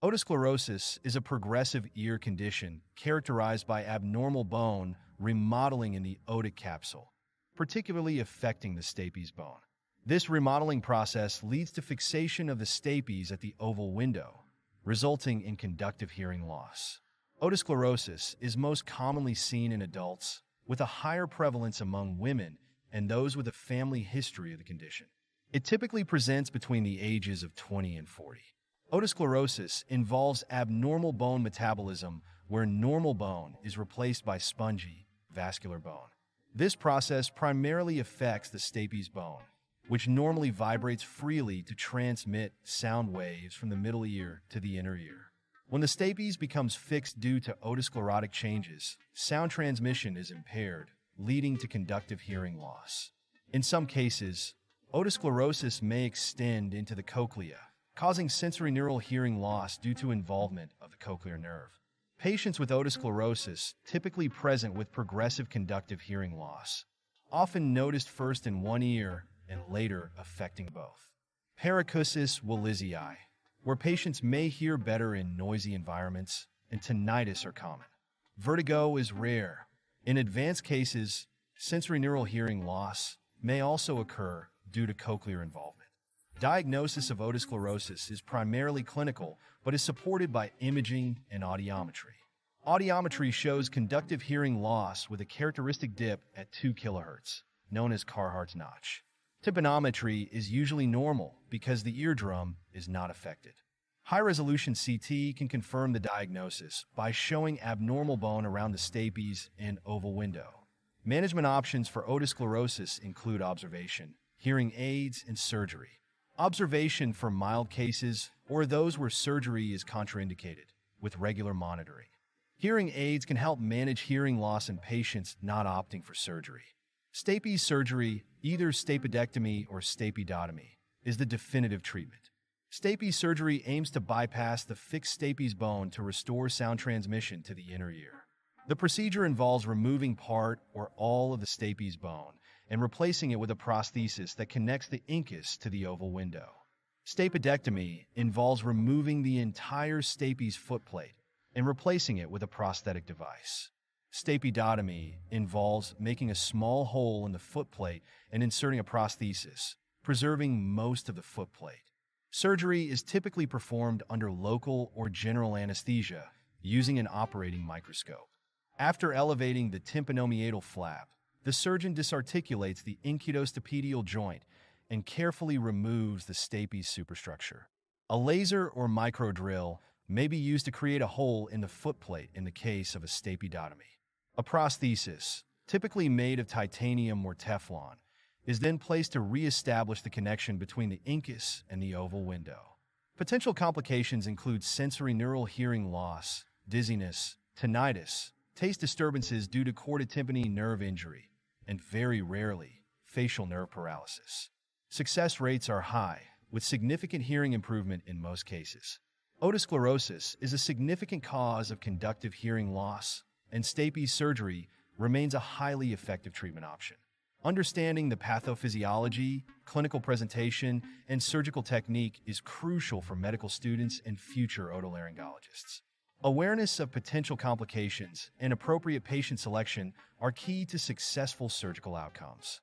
Otosclerosis is a progressive ear condition characterized by abnormal bone remodeling in the otic capsule, particularly affecting the stapes bone. This remodeling process leads to fixation of the stapes at the oval window, resulting in conductive hearing loss. Otosclerosis is most commonly seen in adults, with a higher prevalence among women and those with a family history of the condition. It typically presents between the ages of 20 and 40. Otosclerosis involves abnormal bone metabolism where normal bone is replaced by spongy, vascular bone. This process primarily affects the stapes bone, which normally vibrates freely to transmit sound waves from the middle ear to the inner ear. When the stapes becomes fixed due to otosclerotic changes, sound transmission is impaired, leading to conductive hearing loss. In some cases, otosclerosis may extend into the cochlea, causing sensorineural hearing loss due to involvement of the cochlear nerve. Patients with otosclerosis typically present with progressive conductive hearing loss, often noticed first in one ear and later affecting both. Paracusis willisii, where patients may hear better in noisy environments, and tinnitus are common. Vertigo is rare. In advanced cases, sensorineural hearing loss may also occur due to cochlear involvement. Diagnosis of otosclerosis is primarily clinical, but is supported by imaging and audiometry. Audiometry shows conductive hearing loss with a characteristic dip at 2 kHz, known as Carhart's notch. Tympanometry is usually normal because the eardrum is not affected. High-resolution CT can confirm the diagnosis by showing abnormal bone around the stapes and oval window. Management options for otosclerosis include observation, hearing aids, and surgery. Observation for mild cases or those where surgery is contraindicated, with regular monitoring. Hearing aids can help manage hearing loss in patients not opting for surgery. Stapes surgery, either stapedectomy or stapedotomy, is the definitive treatment. Stapes surgery aims to bypass the fixed stapes bone to restore sound transmission to the inner ear. The procedure involves removing part or all of the stapes bone and replacing it with a prosthesis that connects the incus to the oval window. Stapedectomy involves removing the entire stapes footplate and replacing it with a prosthetic device. Stapedotomy involves making a small hole in the footplate and inserting a prosthesis, preserving most of the footplate. Surgery is typically performed under local or general anesthesia using an operating microscope. After elevating the tympanomeatal flap, the surgeon disarticulates the incutostapedial joint and carefully removes the stapes superstructure. A laser or microdrill may be used to create a hole in the footplate in the case of a stapedotomy. A prosthesis, typically made of titanium or Teflon, is then placed to re-establish the connection between the incus and the oval window. Potential complications include sensorineural hearing loss, dizziness, tinnitus, taste disturbances due to chorda tympani nerve injury, and very rarely, facial nerve paralysis. Success rates are high, with significant hearing improvement in most cases. Otosclerosis is a significant cause of conductive hearing loss, and stapes surgery remains a highly effective treatment option. Understanding the pathophysiology, clinical presentation, and surgical technique is crucial for medical students and future otolaryngologists. Awareness of potential complications and appropriate patient selection are key to successful surgical outcomes.